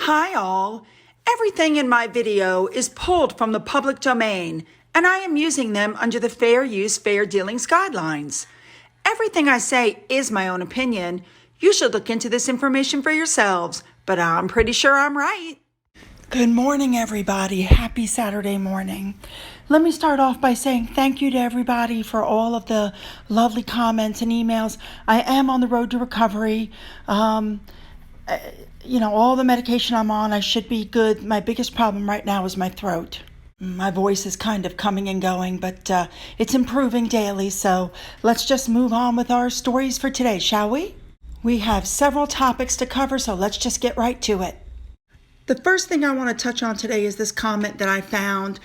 Hi all! Everything in my video is pulled from the public domain, and I am using them under the Fair Use, Fair Dealings guidelines. Everything I say is my own opinion. You should look into this information for yourselves, but I'm pretty sure I'm right. Good morning, everybody. Happy Saturday morning. Let me start off by saying thank you to everybody for all of the lovely comments and emails. I am on the road to recovery. All the medication I'm on, I should be good. My biggest problem right now is my throat. My voice is kind of coming and going, but it's improving daily. So let's just move on with our stories for today, shall we? We have several topics to cover, so let's just get right to it. The first thing I want to touch on today is this comment that I found.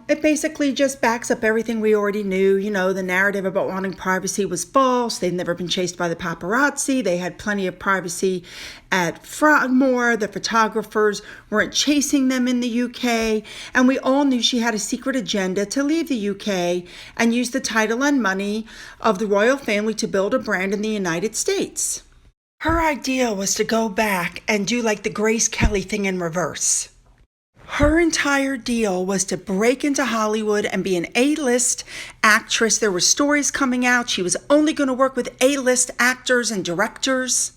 It basically just backs up everything we already knew. The narrative about wanting privacy was false. They've never been chased by the paparazzi. They had plenty of privacy at Frogmore. The photographers weren't chasing them in the UK. And we all knew she had a secret agenda to leave the UK and use the title and money of the royal family to build a brand in the United States. Her idea was to go back and do like the Grace Kelly thing in reverse. Her entire deal was to break into Hollywood and be an A-list actress. There were stories coming out. She was only going to work with A-list actors and directors.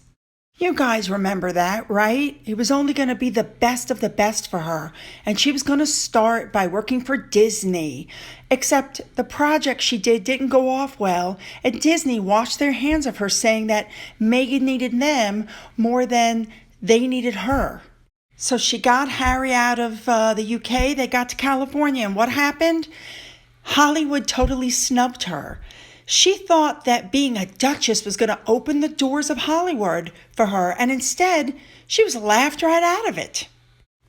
You guys remember that, right? It was only going to be the best of the best for her. And she was going to start by working for Disney. Except the project she did didn't go off well. And Disney washed their hands of her, saying that Meghan needed them more than they needed her. So she got Harry out of the UK. They got to California. And what happened? Hollywood totally snubbed her. She thought that being a duchess was going to open the doors of Hollywood for her, and instead, she was laughed right out of it.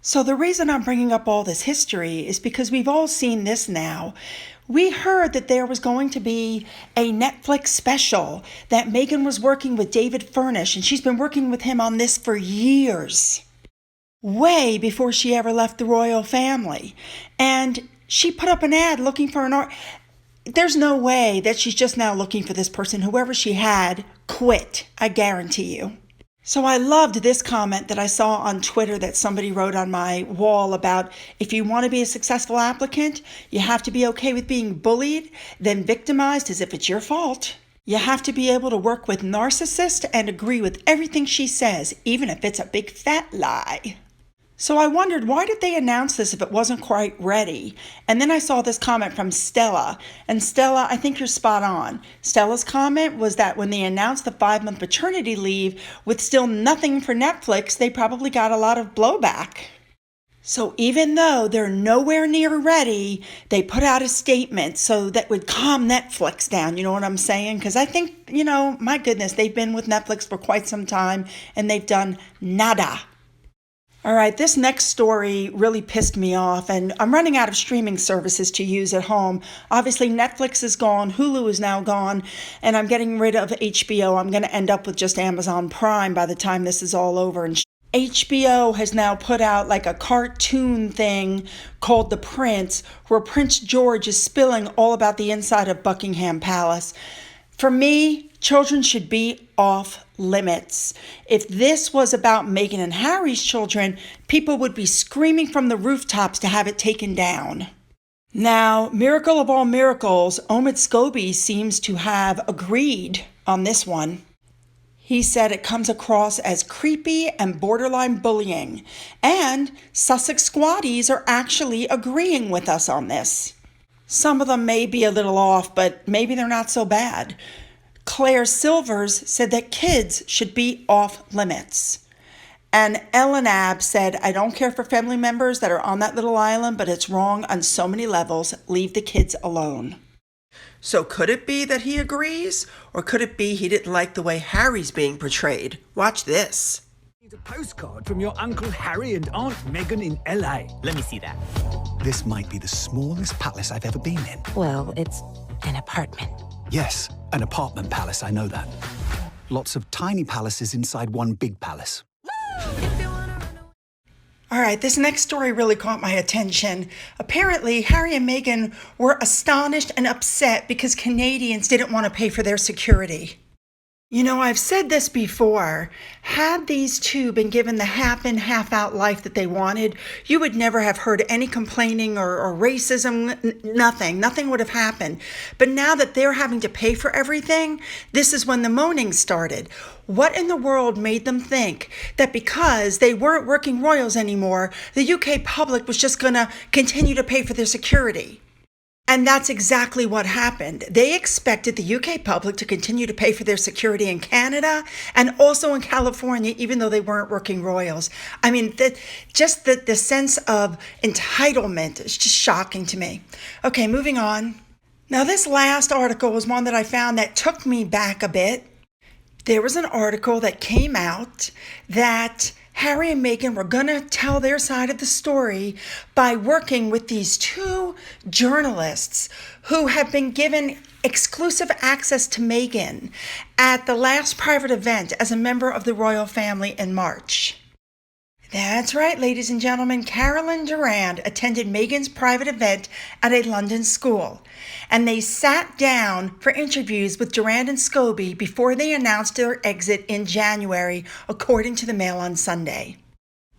So the reason I'm bringing up all this history is because we've all seen this now. We heard that there was going to be a Netflix special, that Meghan was working with David Furnish, and she's been working with him on this for years, way before she ever left the royal family. And she put up an ad looking for an art. There's no way that she's just now looking for this person. Whoever she had quit, I guarantee you. So I loved this comment that I saw on Twitter that somebody wrote on my wall about, if you want to be a successful applicant, you have to be okay with being bullied, then victimized as if it's your fault. You have to be able to work with narcissists and agree with everything she says, even if it's a big fat lie. So I wondered, why did they announce this if it wasn't quite ready? And then I saw this comment from Stella. And Stella, I think you're spot on. Stella's comment was that when they announced the 5-month paternity leave with still nothing for Netflix, they probably got a lot of blowback. So even though they're nowhere near ready, they put out a statement so that would calm Netflix down. You know what I'm saying? Because I think, my goodness, they've been with Netflix for quite some time and they've done nada. All right, this next story really pissed me off, and I'm running out of streaming services to use at home. Obviously, Netflix is gone, Hulu is now gone, and I'm getting rid of HBO. I'm going to end up with just Amazon Prime by the time this is all over. And HBO has now put out like a cartoon thing called The Prince, where Prince George is spilling all about the inside of Buckingham Palace. For me, children should be off limits. If this was about Meghan and Harry's children, people would be screaming from the rooftops to have it taken down. Now, miracle of all miracles, Omid Scobie seems to have agreed on this one. He said it comes across as creepy and borderline bullying, and Sussex squatties are actually agreeing with us on this. Some of them may be a little off, but maybe they're not so bad. Claire Silvers said that kids should be off limits. And Ellen Abb said, I don't care for family members that are on that little island, but it's wrong on so many levels. Leave the kids alone. So could it be that he agrees? Or could it be he didn't like the way Harry's being portrayed? Watch this. A postcard from your Uncle Harry and Aunt Meghan in LA. Let me see that. This might be the smallest palace I've ever been in. Well, it's an apartment. Yes, an apartment palace, I know that. Lots of tiny palaces inside one big palace. All right, this next story really caught my attention. Apparently, Harry and Meghan were astonished and upset because Canadians didn't want to pay for their security. You know, I've said this before. Had these two been given the half in, half out life that they wanted, you would never have heard any complaining or racism, nothing. Nothing would have happened. But now that they're having to pay for everything, this is when the moaning started. What in the world made them think that because they weren't working royals anymore, the UK public was just going to continue to pay for their security? And that's exactly what happened. They expected the UK public to continue to pay for their security in Canada and also in California, even though they weren't working royals. I mean, the sense of entitlement is just shocking to me. Okay, moving on. Now, this last article was one that I found that took me back a bit. There was an article that came out that Harry and Meghan were going to tell their side of the story by working with these two journalists who have been given exclusive access to Meghan at the last private event as a member of the royal family in March. That's right, ladies and gentlemen. Carolyn Durand attended Meghan's private event at a London school, and they sat down for interviews with Durand and Scobie before they announced their exit in January, according to the Mail on Sunday.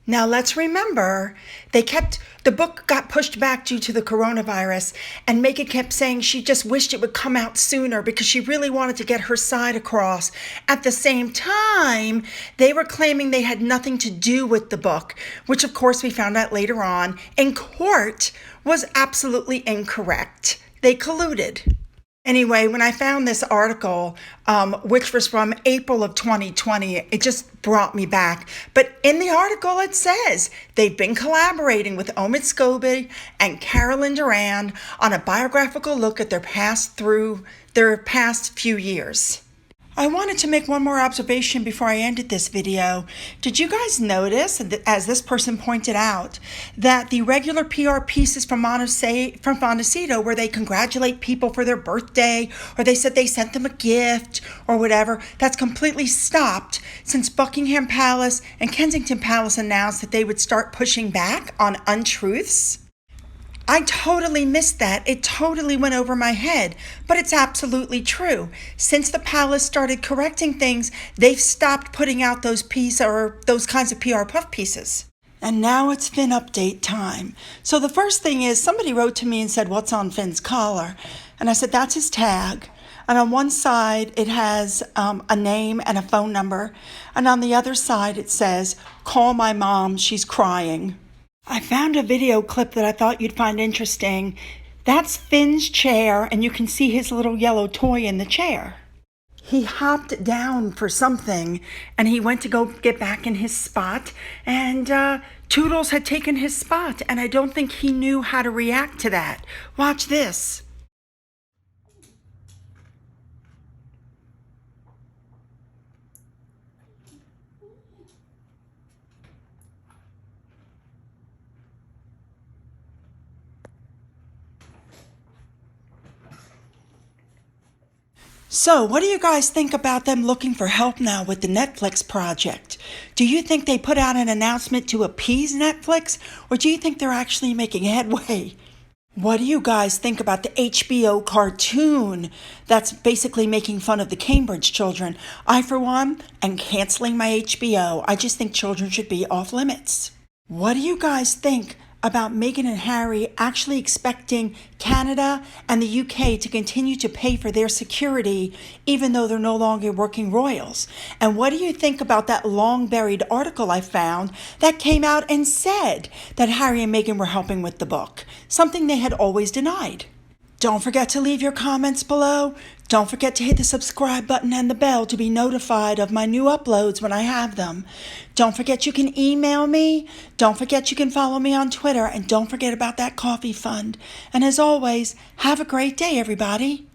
Now, let's remember, the book got pushed back due to the coronavirus, and Meghan kept saying she just wished it would come out sooner because she really wanted to get her side across. At the same time, they were claiming they had nothing to do with the book, which of course we found out later on in court was absolutely incorrect. They colluded. Anyway, when I found this article, which was from April of 2020, it just brought me back. But in the article, it says they've been collaborating with Omid Scobie and Carolyn Durand on a biographical look at their past few years. I wanted to make one more observation before I ended this video. Did you guys notice, as this person pointed out, that the regular PR pieces from Montecito, where they congratulate people for their birthday, or they said they sent them a gift, or whatever, that's completely stopped since Buckingham Palace and Kensington Palace announced that they would start pushing back on untruths? I totally missed that. It totally went over my head, but it's absolutely true. Since the palace started correcting things, they've stopped putting out those kinds of PR puff pieces. And now it's Finn update time. So the first thing is somebody wrote to me and said, "What's on Finn's collar?" And I said, "That's his tag." And on one side, it has a name and a phone number. And on the other side, it says, "Call my mom, she's crying." I found a video clip that I thought you'd find interesting. That's Finn's chair, and you can see his little yellow toy in the chair. He hopped down for something, and he went to go get back in his spot, and Toodles had taken his spot, and I don't think he knew how to react to that. Watch this. So, what do you guys think about them looking for help now with the Netflix project? Do you think they put out an announcement to appease Netflix, or do you think they're actually making headway? What do you guys think about the HBO cartoon that's basically making fun of the Cambridge children? I, for one, am canceling my HBO. I just think children should be off limits. What do you guys think about Meghan and Harry actually expecting Canada and the UK to continue to pay for their security even though they're no longer working royals? And what do you think about that long-buried article I found that came out and said that Harry and Meghan were helping with the book, something they had always denied? Don't forget to leave your comments below. Don't forget to hit the subscribe button and the bell to be notified of my new uploads when I have them. Don't forget you can email me. Don't forget you can follow me on Twitter. And don't forget about that coffee fund. And as always, have a great day, everybody.